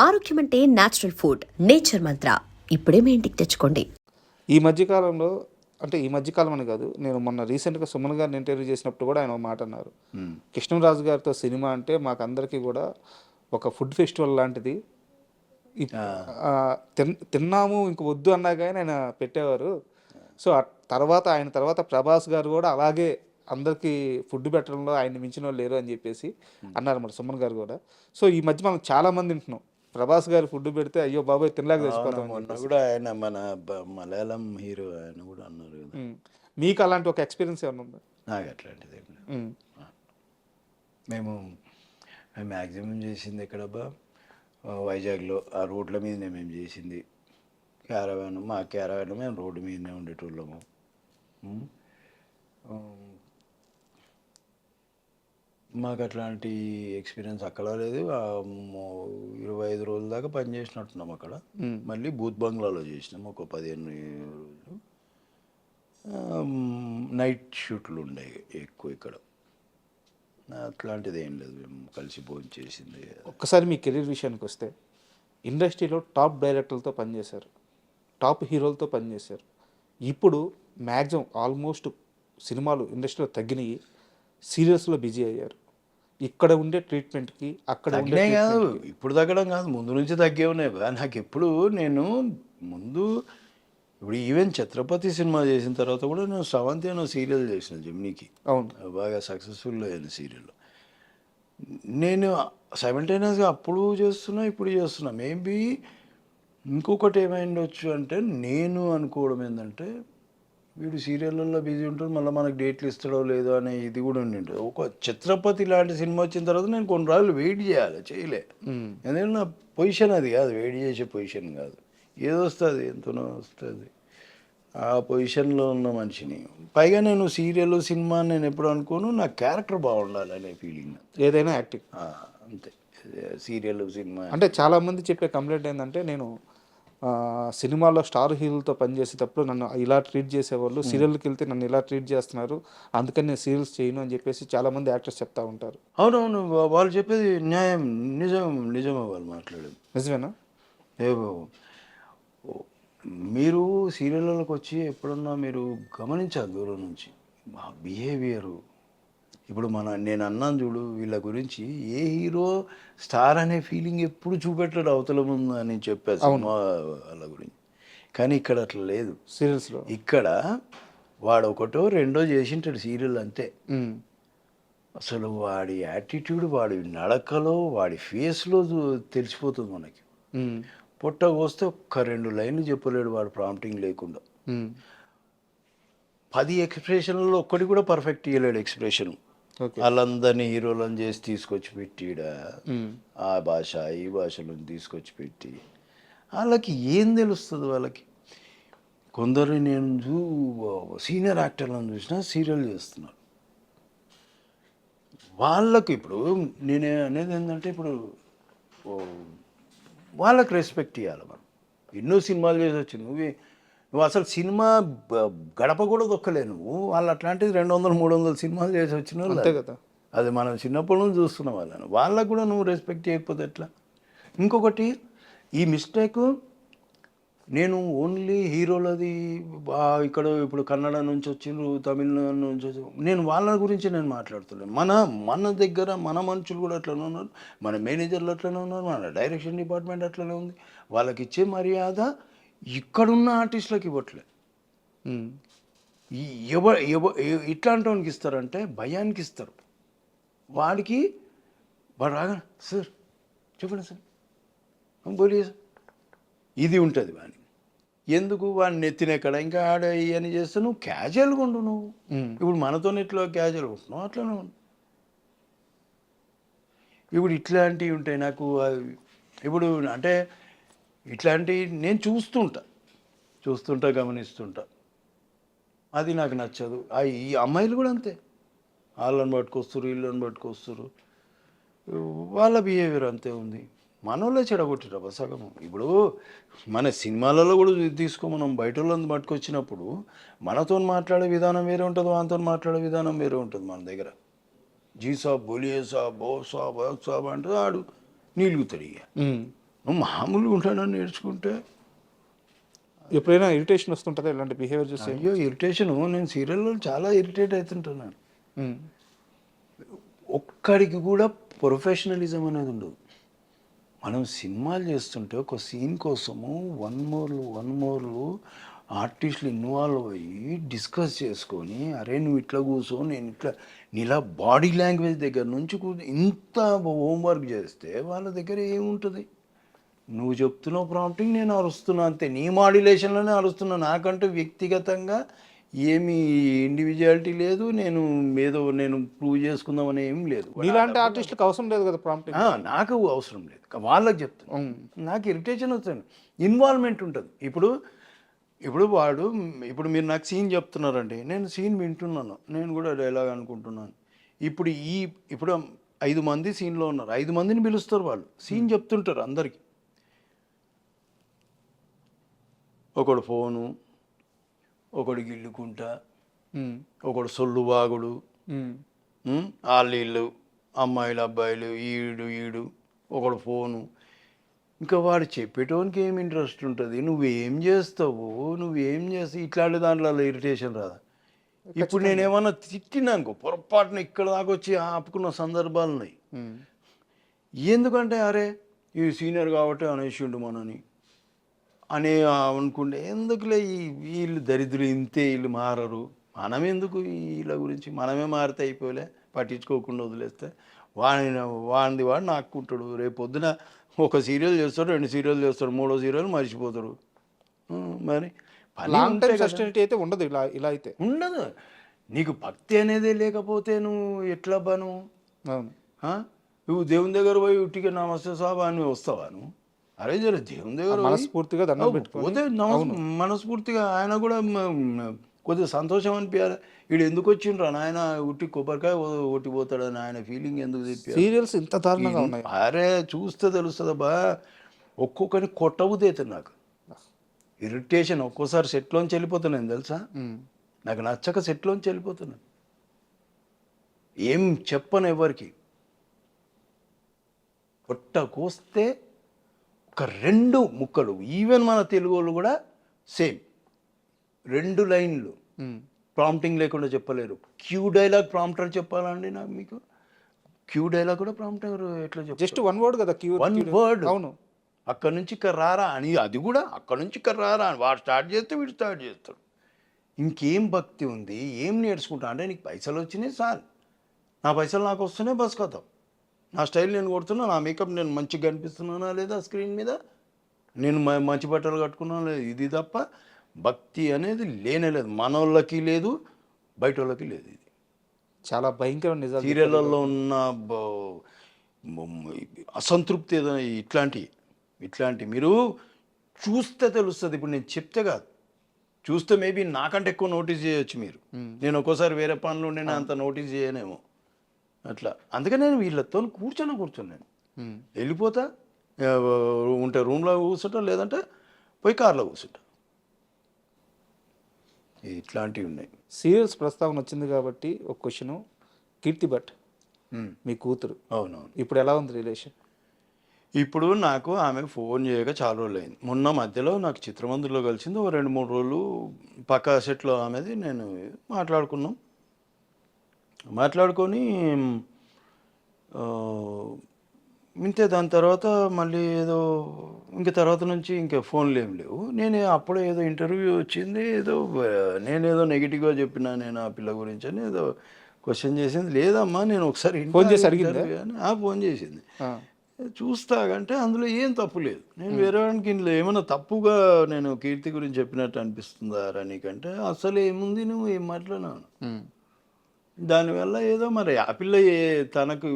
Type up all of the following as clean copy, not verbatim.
ఆరోగ్యం అంటే natural food. Nature మంత్ర ఇప్పుడే మీ ఇంటికి తెచ్చుకోండి. ఈ మధ్యకాలంలో అంటే ఈ మధ్యకాలం అని కాదు, నేను మొన్న రీసెంట్గా సుమన్ గారిని ఇంటర్వ్యూ చేసినప్పుడు కూడా ఆయన ఒక మాట అన్నారు. కృష్ణరాజు గారితో సినిమా అంటే మాకందరికీ కూడా ఒక ఫుడ్ ఫెస్టివల్ లాంటిది. తిన్నాము ఇంక వద్దు అన్నా కానీ ఆయన పెట్టేవారు. సో ఆయన తర్వాత ప్రభాస్ గారు కూడా అలాగే అందరికీ ఫుడ్ పెట్టడంలో ఆయన మించిన వాళ్ళు లేరు అని చెప్పేసి అన్నారు మరి సుమన్ గారు కూడా. సో ఈ మధ్య మనం చాలామంది వింటున్నాం ప్రభాస్ గారు ఫుడ్ పెడితే అయ్యో బాబాయ్ తినలేక తెచ్చిపోతాం. మొన్న కూడా ఆయన మన మలయాళం హీరో ఆయన కూడా అన్నారు కదా. మీకు అలాంటి ఒక ఎక్స్పీరియన్స్ ఏమైనా ఉందా? నాకు అట్లాంటిది మేము మ్యాక్సిమం చేసింది ఎక్కడబ్బా, వైజాగ్లో ఆ రోడ్ల మీదనే మేము చేసింది. మా క్యారవాన్ మేము రోడ్డు మీదనే ఉండేటోళ్ళము. మాకు అట్లాంటి ఎక్స్పీరియన్స్ అక్కడ లేదు. 25 రోజుల దాకా పనిచేసినట్టున్నాం అక్కడ. మళ్ళీ బూత్ బంగ్లాలో చేసినాం ఒక 15 రోజులు. నైట్ షూట్లు ఉండేవి ఎక్కువ ఇక్కడ. అట్లాంటిది ఏం లేదు, మేము కలిసి భోజనం చేసింది. ఒక్కసారి మీ కెరీర్ విషయానికి వస్తే ఇండస్ట్రీలో టాప్ డైరెక్టర్లతో పనిచేశారు, టాప్ హీరోలతో పనిచేశారు. ఇప్పుడు మ్యాక్సిమం ఆల్మోస్ట్ సినిమాలు ఇండస్ట్రీలో తగ్గినాయి, సీరియల్స్లో బిజీ అయ్యారు. ఇక్కడ ఉండే ట్రీట్మెంట్కి అక్కడ తగ్గినే కాదు, ఇప్పుడు తగ్గడం కాదు, ముందు నుంచి తగ్గే ఉన్నాయి. నాకు ఎప్పుడు ఇప్పుడు ఈవెన్ ఛత్రపతి సినిమా చేసిన తర్వాత కూడా నేను స్రవంతి అనే సీరియల్ చేసిన జెమినీకి. అవును, బాగా సక్సెస్ఫుల్ అయిన సీరియల్. నేను సైమల్టేనియస్గా అప్పుడు చేస్తున్నా, ఇప్పుడు చేస్తున్నా. మేబీ ఇంకొకటి ఏమైండొచ్చు అంటే, నేను అనుకోవడం ఏంటంటే వీడు సీరియళ్ళల్లో బిజీ ఉంటాడు, మళ్ళీ మనకు డేట్లు ఇస్తాడో లేదో అనే ఇది కూడా ఉండింటుంది. ఒక ఛత్రపతి లాంటి సినిమా వచ్చిన తర్వాత నేను కొన్ని రోజులు వెయిట్ చేయలే. ఎందుకంటే నా పొజిషన్ అది కాదు, వెయిట్ చేసే పొజిషన్ కాదు. ఏదో వస్తుంది, ఎంతనో వస్తుంది, ఆ పొజిషన్లో ఉన్న మనిషిని. పైగా నేను సీరియల్ సినిమా నేను ఎప్పుడు అనుకోను, నా క్యారెక్టర్ బాగుండాలి అనే ఫీలింగ్. ఏదైనా యాక్టింగ్ అంతే. సీరియల్ సినిమా అంటే చాలామంది చెప్పే కంప్లైంట్ ఏంటంటే, నేను సినిమాలో స్టార్ హీరోలతో పనిచేసేటప్పుడు నన్ను ఇలా ట్రీట్ చేసేవాళ్ళు, సీరియల్కి వెళ్తే నన్ను ఇలా ట్రీట్ చేస్తున్నారు, అందుకని నేను సీరియల్స్ చేయను అని చెప్పేసి చాలామంది యాక్టర్స్ చెప్తా ఉంటారు. అవునవును, వాళ్ళు చెప్పేది న్యాయం, నిజమే వాళ్ళు మాట్లాడేది. నిజమేనా? మీరు సీరియల్లోకి వచ్చి ఎప్పుడన్నా మీరు గమనించాలి దూరం నుంచి బిహేవియరు. ఇప్పుడు నేను అన్నాను చూడు, వీళ్ళ గురించి ఏ హీరో స్టార్ అనే ఫీలింగ్ ఎప్పుడు చూపెట్టాడు అవతల ముందు అని చెప్పాను సినిమా వాళ్ళ గురించి. కానీ ఇక్కడ అట్లా లేదు సీరియల్స్లో. ఇక్కడ వాడు ఒకటో రెండో చేసింటాడు సీరియల్ అంతే. అసలు వాడి యాటిట్యూడ్, వాడి నడకలో, వాడి ఫేస్లో తెలిసిపోతుంది మనకి. పొట్ట కోస్తే ఒక్క 2 లైన్లు చెప్పలేడు వాడు ప్రాంప్టింగ్ లేకుండా. 10 ఎక్స్ప్రెషన్లలో ఒక్కటి కూడా పర్ఫెక్ట్ ఇవ్వలేడు ఎక్స్ప్రెషన్. వాళ్ళందరినీ హీరోలను చేసి తీసుకొచ్చి పెట్టిడ, ఆ భాష ఈ భాషలో తీసుకొచ్చి పెట్టి వాళ్ళకి ఏం తెలుస్తుంది వాళ్ళకి. కొందరు నేను సీనియర్ యాక్టర్లను చూసినా సీరియల్ చేస్తున్నారు. వాళ్ళకు ఇప్పుడు నేను అనేది ఏంటంటే, ఇప్పుడు వాళ్ళకి రెస్పెక్ట్ ఇవ్వాలి మనం. ఎన్నో సినిమాలు చేసి వచ్చి నువ్వు అసలు సినిమా గడప కూడా దొక్కలే నువ్వు. వాళ్ళు అట్లాంటిది 200-300 సినిమాలు చేసి వచ్చిన వాళ్ళు అంతే కదా. అది మనం చిన్నప్పటి నుంచి చూస్తున్న వాళ్ళకు కూడా నువ్వు రెస్పెక్ట్ చేయకపోతే ఎట్లా? ఇంకొకటి, ఈ మిస్టేక్ నేను ఓన్లీ హీరోలది ఇక్కడ ఇప్పుడు కన్నడ నుంచి వచ్చిండ్రు, తమిళనాడు నుంచి వచ్చి, నేను వాళ్ళ గురించి నేను మాట్లాడుతున్నాను. మన దగ్గర మన మనుషులు కూడా అట్లనే ఉన్నారు, మన మేనేజర్లు అట్లనే ఉన్నారు, మన డైరెక్షన్ డిపార్ట్మెంట్ అట్లనే ఉంది. వాళ్ళకి ఇచ్చే మర్యాద ఇక్కడున్న ఆర్టిస్టులకు ఇవ్వట్లే. ఇట్లాంటి వానికి ఇస్తారంటే భయానికి ఇస్తారు. వాడు రాగా సార్ చెప్పండి సార్ బోలియే సార్ ఇది ఉంటుంది వాడిని. ఎందుకు వాడిని నెత్తినెక్కడ ఇంకా ఆడ అని చేస్తే నువ్వు క్యాజువల్గా ఉండు. నువ్వు ఇప్పుడు మనతో ఎట్లా క్యాజువల్గా ఉంటున్నావు అట్లనే ఉండు. ఇప్పుడు ఇట్లాంటివి ఉంటాయి నాకు. ఇప్పుడు అంటే ఇట్లాంటివి నేను చూస్తుంటా గమనిస్తుంటా, అది నాకు నచ్చదు. ఈ అమ్మాయిలు కూడా అంతే, వాళ్ళని పట్టుకొస్తారు, వీళ్ళని పట్టుకొస్తారు, వాళ్ళ బిహేవియర్ అంతే ఉంది. మనోళ్ళే చెడగొట్టిరా సగము. ఇప్పుడు మన సినిమాలలో కూడా మనం బయట వాళ్ళని పట్టుకొచ్చినప్పుడు మనతో మాట్లాడే విధానం వేరే ఉంటుంది, వాళ్ళతో మాట్లాడే విధానం వేరే ఉంటుంది. మన దగ్గర జీ సాబ్ బోలియే సాబ్ బో సాబ్ సాబ్ అంటే ఆడు నీలుగుతాడు. ఇక నువ్వు మామూలుగా ఉంటానని నేర్చుకుంటే. ఎప్పుడైనా ఇరిటేషన్ వస్తుంటుందా ఇలాంటి బిహేవియర్ చూసి? అయ్యో ఇరిటేషను, నేను సీరియల్లో చాలా ఇరిటేట్ అవుతుంటున్నాను. ఉమ్. ఒక్కడికి కూడా ప్రొఫెషనలిజం అనేది ఉండదు. మనం సినిమాలు చేస్తుంటే ఒక సీన్ కోసము వన్ మోర్లు ఆర్టిస్టులు ఇన్వాల్వ్ అయ్యి డిస్కస్ చేసుకొని, అరే నువ్వు ఇట్లా కూర్చో, నేను ఇట్లా, నీలా బాడీ లాంగ్వేజ్ దగ్గర నుంచి ఇంత హోంవర్క్ చేస్తే వాళ్ళ దగ్గర ఏముంటుంది? నువ్వు చెప్తున్నావు ప్రాంప్టింగ్, నేను అరుస్తున్నా అంతే, నీ మాడ్యులేషన్లోనే అరుస్తున్నా. నాకంటూ వ్యక్తిగతంగా ఏమి ఇండివిజువాలిటీ లేదు, నేను ప్రూవ్ చేసుకుందామని ఏం లేదు. నీలాంటి ఆర్టిస్టులకు అవసరం లేదు కదా ప్రాంప్టింగ్. నాకు అవసరం లేదు, వాళ్ళకి చెప్తాను. నాకు ఇరిటేషన్ వస్తుంది, ఇన్వాల్వ్మెంట్ ఉంటుంది. ఇప్పుడు మీరు నాకు సీన్ చెప్తున్నారండి, నేను సీన్ వింటున్నాను, నేను కూడా డైలాగ్ అనుకుంటున్నాను. ఇప్పుడు 5 మంది సీన్లో ఉన్నారు, 5 మందిని పిలుస్తారు, వాళ్ళు సీన్ చెప్తుంటారు అందరికీ. ఒకడు ఫోను, ఒకడు గిల్లుకుంటా, ఒకడు సొల్లుబాగుడు, వాళ్ళు అమ్మాయిలు అబ్బాయిలు, ఈడు ఒకడు ఫోను. ఇంకా వాడు చెప్పేటోనికి ఏం ఇంట్రెస్ట్ ఉంటుంది? నువ్వేం చేస్తావు, ఇట్లాంటి దాంట్లో ఇరిటేషన్ రాదా? ఇప్పుడు నేనేమన్నా తిట్టినానుకో, పొరపాటున ఇక్కడ దాకా వచ్చి ఆపుకున్న సందర్భాలు ఉన్నాయి. ఎందుకంటే అరే ఈ సీనియర్ కాబట్టి అనేసిండు మనని అని అనుకుంటే, ఎందుకులే వీళ్ళు దరిద్రులు ఇంతే, వీళ్ళు మారరు, మనం ఎందుకు వీళ్ళ గురించి, మనమే మారితే అయిపోలే, పట్టించుకోకుండా వదిలేస్తే వాడిని వాడు నాక్కుంటాడు. రేపు పొద్దున ఒక సీరియల్ చేస్తాడు, 2 సీరియల్ చేస్తాడు, 3వ సీరియల్ మర్చిపోతాడు. మరి లాంగ్ టైం సస్టైనిటీ అయితే ఉండదు ఇలా అయితే ఉండదు. నీకు భక్తి అనేదే లేకపోతే నువ్వు ఎట్లా బాను? నువ్వు దేవుని దగ్గర పోయి ఉట్టిగా నమస్తే సాబా అని వస్తావా నువ్వు? అరే జర దేవుని దగ్గర మనస్ఫూర్తిగా దండం పెట్టుకోతే మనస్ఫూర్తిగా ఆయన కూడా కొద్దిగా సంతోషం అనిపించాలి. వీడు ఎందుకు వచ్చిండ్రా నాయన ఉట్టి కొబ్బరికాయ ఒట్టిపోతాడని ఆయన ఫీలింగ్ ఎందుకు చెప్పారు? సీరియల్స్ ఇంత దారుణంగా ఉన్నాయి. అరే చూస్తే తెలుస్తుందబ్బా, ఒక్కొక్కరిని కొట్టబుద్దవుతుంది నాకు. ఇరిటేషన్, ఒక్కోసారి సెట్లోంచి వెళ్ళిపోతున్నాను తెలుసా, నాకు నచ్చక సెట్లోంచి వెళ్ళిపోతున్నాను. ఏం చెప్పను ఎవరికి. పొట్ట కోస్తే ఒక 2 ముక్కలు, ఈవెన్ మన తెలుగు వాళ్ళు కూడా సేమ్ 2 లైన్లు ప్రాంప్టింగ్ లేకుండా చెప్పలేరు. క్యూ డైలాగ్ ప్రాంప్టర్ చెప్పాలండి నాకు, మీకు క్యూ డైలాగ్ కూడా ప్రాంప్టర్ ఎట్లా చెప్పాలి? జస్ట్ 1 వర్డ్ కదా, క్యూ 1 వర్డ్. అవును, అక్కడ నుంచి ఇక్కడ రారా అని, అది కూడా అక్కడ నుంచి ఇక్కడ రారా అని వాడు స్టార్ట్ చేస్తే వీడు స్టార్ట్ చేస్తాడు. ఇంకేం భక్తి ఉంది, ఏం నేర్చుకుంటా అంటే, నీకు పైసలు వచ్చినాయి సార్, నా పైసలు నాకు వస్తున్నాయి, బస్ కథం, నా స్టైల్ నేను కొడుతున్నా, నా మేకప్ నేను మంచిగా కనిపిస్తున్నానా లేదా స్క్రీన్ మీద, నేను మంచి బట్టలు కట్టుకున్నా లేదు, ఇది తప్ప భక్తి అనేది లేనేలేదు. మనోళ్ళకి లేదు, బయట వాళ్ళకి లేదు. ఇది చాలా భయంకరమైన నిజాలు. సీరియళ్ళల్లో ఉన్న అసంతృప్తి ఏదైనా ఇట్లాంటి మీరు చూస్తే తెలుస్తుంది. ఇప్పుడు నేను చెప్తే కాదు, చూస్తే మేబీ నాకంటే ఎక్కువ నోటీస్ చేయొచ్చు మీరు. నేను ఒక్కోసారి వేరే పనులు ఉండే అంత నోటీస్ చేయనేమో అట్లా. అందుకని నేను వీళ్ళతో కూర్చొని వెళ్ళిపోతా, ఉంటే రూమ్లో కూర్చుంటా, లేదంటే పోయి కార్లో కూర్చుంటా. ఇట్లాంటివి ఉన్నాయి. సీరియల్స్ ప్రస్తావన వచ్చింది కాబట్టి ఒక క్వశ్చను, కీర్తి భట్ మీ కూతురు, అవునవును, ఇప్పుడు ఎలా ఉంది రిలేషన్? ఇప్పుడు నాకు ఆమె ఫోన్ చేయక చాలా రోజులు అయింది. మొన్న మధ్యలో నాకు చిత్రమందిలో కలిసింది, ఒక 2-3 రోజులు పక్క సెట్లో ఆమెది నేను మాట్లాడుకొని ఇంతే. దాని తర్వాత మళ్ళీ ఏదో తర్వాత నుంచి ఇంకా ఫోన్లు ఏం లేవు. నేను అప్పుడే ఏదో ఇంటర్వ్యూ వచ్చింది, నేనేదో నెగిటివ్గా చెప్పినా నేను ఆ పిల్ల గురించి అని ఏదో క్వశ్చన్ చేసింది. లేదమ్మా నేను ఒకసారి ఫోన్ చేసి అడిగింది, ఫోన్ చేసింది, చూస్తాగంటే అందులో ఏం తప్పు లేదు. నేను వేరే వాడికి ఇందులో ఏమైనా తప్పుగా నేను కీర్తి గురించి చెప్పినట్టు అనిపిస్తుందా నీకంటే, అసలు ఏముంది, నువ్వు ఏం మాట్లాడినావు. దానివల్ల ఏదో మరి ఆ పిల్ల తనకు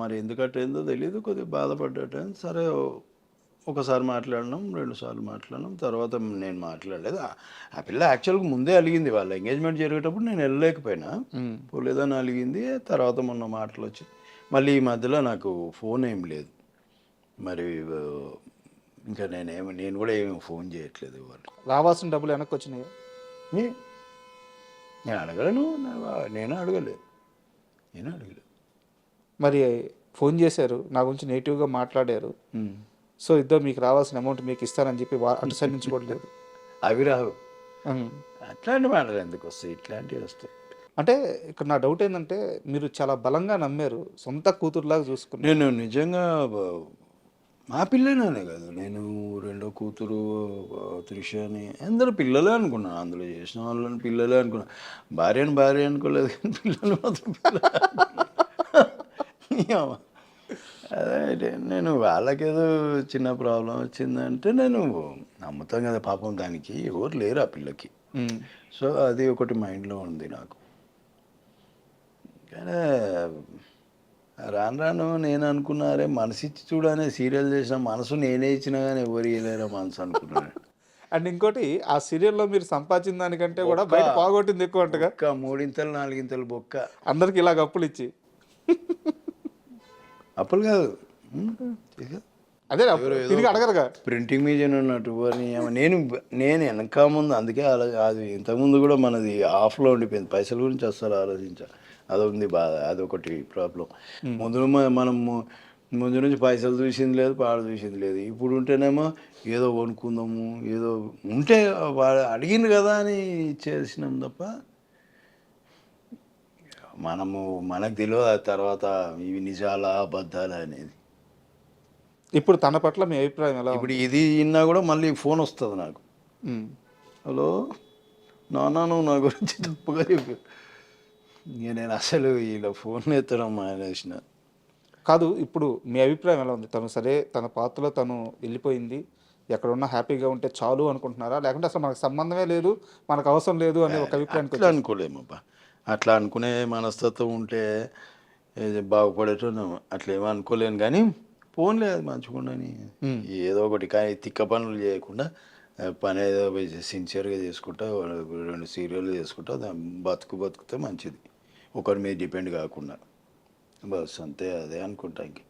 మరి ఎందుకంటేందో తెలియదు, కొద్దిగా బాధపడ్డట. సరే ఒకసారి మాట్లాడినాం, 2 సార్లు మాట్లాడినాం, తర్వాత నేను మాట్లాడలేదు. ఆ పిల్ల యాక్చువల్గా ముందే అలిగింది, వాళ్ళ ఎంగేజ్మెంట్ జరిగేటప్పుడు నేను వెళ్ళలేకపోయినా, పోలేదని అలిగింది. తర్వాత మొన్న మాటలు వచ్చి మళ్ళీ ఈ మధ్యలో నాకు ఫోన్ ఏం లేదు. మరి ఇంకా నేను కూడా ఏమి ఫోన్ చేయట్లేదు. వాళ్ళు రావాల్సిన డబ్బులు వెనక్కి వచ్చినాయి? నేను అడగలేను, నేను అడగలేదు. మరి ఫోన్ చేశారు, నా గురించి నెగిటివ్గా మాట్లాడారు, సో ఇద్దరు మీకు రావాల్సిన అమౌంట్ మీకు ఇస్తానని చెప్పి అటు సైడ్ నుంచి కూడా లేదు. అవి రావు. ఉమ్. అట్లాంటి మాటలు ఎందుకు వస్తాయి, ఇట్లాంటివి వస్తాయి. అంటే ఇక్కడ నా డౌట్ ఏంటంటే మీరు చాలా బలంగా నమ్మారు, సొంత కూతురులాగా చూసుకున్నారు. నేను నిజంగా మా పిల్లనే కాదు, నేను రెండో కూతురు త్రిషని అందరూ పిల్లలే అనుకున్నాను. అందులో చేసిన వాళ్ళని పిల్లలే అనుకున్నాను. భార్య అనుకోలేదు, కానీ పిల్లలు మాత్రం అదే నేను వాళ్ళకేదో చిన్న ప్రాబ్లం వచ్చిందంటే నేను నమ్ముతాం కదా, పాపం దానికి ఎవరు లేరు ఆ పిల్లకి. ఉమ్. సో అది ఒకటి మైండ్లో ఉంది నాకు. కానీ రాను రాను నేను అనుకున్నారే మనసు ఇచ్చి చూడనే సీరియల్ చేసిన మనసు నేనే ఇచ్చినా కానీ ఎవరు ఇవ్వలేరా మనసు అనుకున్నాను. అండ్ ఇంకోటి ఆ సీరియల్లో మీరు సంపాదించిన దానికంటే కూడా బయట పోగొట్టింది ఎక్కువ అంటగా. బొక్క 3 4 బొక్క. అందరికి ఇలాగ అప్పులు ఇచ్చి. అప్పులు కాదు, అదే తిరిగి అడగరుగా. ప్రింటింగ్ మీడియం ఉన్నట్టు నేను వెనక ముందు అందుకే అది ఇంతకుముందు కూడా మనది ఆఫ్లో ఉండిపోయింది. పైసల గురించి అస్సలు ఆలోచించా, అది ఉంది బాధ, అదొకటి ప్రాబ్లం. మనం ముందు నుంచి పైసలు చూసింది లేదు, పాడు చూసింది లేదు. ఇప్పుడు ఉంటేనేమో ఏదో కొనుక్కుందాము, ఏదో ఉంటే వాడు అడిగింది కదా అని చేసినాం తప్ప మనకు తెలియదు ఆ తర్వాత ఇవి నిజాలా అబద్ధాలా అనేది. ఇప్పుడు తన పట్ల మీ అభిప్రాయం ఎలా? ఇప్పుడు ఇది విన్నా కూడా మళ్ళీ ఫోన్ వస్తుంది నాకు. హలో నాన్న, నువ్వు నా గురించి తప్పుగా చెప్పు. నేను అసలు ఇలా ఫోన్ ఎత్తడం మానేసిన. కాదు, ఇప్పుడు మీ అభిప్రాయం ఎలా ఉంది? తను సరే తన పాత్రలో తను వెళ్ళిపోయింది, ఎక్కడున్నా హ్యాపీగా ఉంటే చాలు అనుకుంటున్నారా, లేకుంటే అసలు మనకు సంబంధమే లేదు, మనకు అవసరం లేదు అనే ఒక అభిప్రాయానికి? అట్లా అనుకోలేమబ్బా. అట్లా అనుకునే మనస్తత్వం ఉంటే బాగుపడేటోన్నాము. అట్లా ఏమో అనుకోలేను, కానీ ఫోన్ లేదు మంచిగుండని ఏదో ఒకటి. కానీ తిక్క పనులు చేయకుండా పని ఏదో సిన్సియర్గా చేసుకుంటా 2 సీరియల్ చేసుకుంటా బతుకుతే మంచిది, ఒకరి మీద డిపెండ్ కాకుండా. బస్ అంతే, అదే అనుకుంటా. ఇంక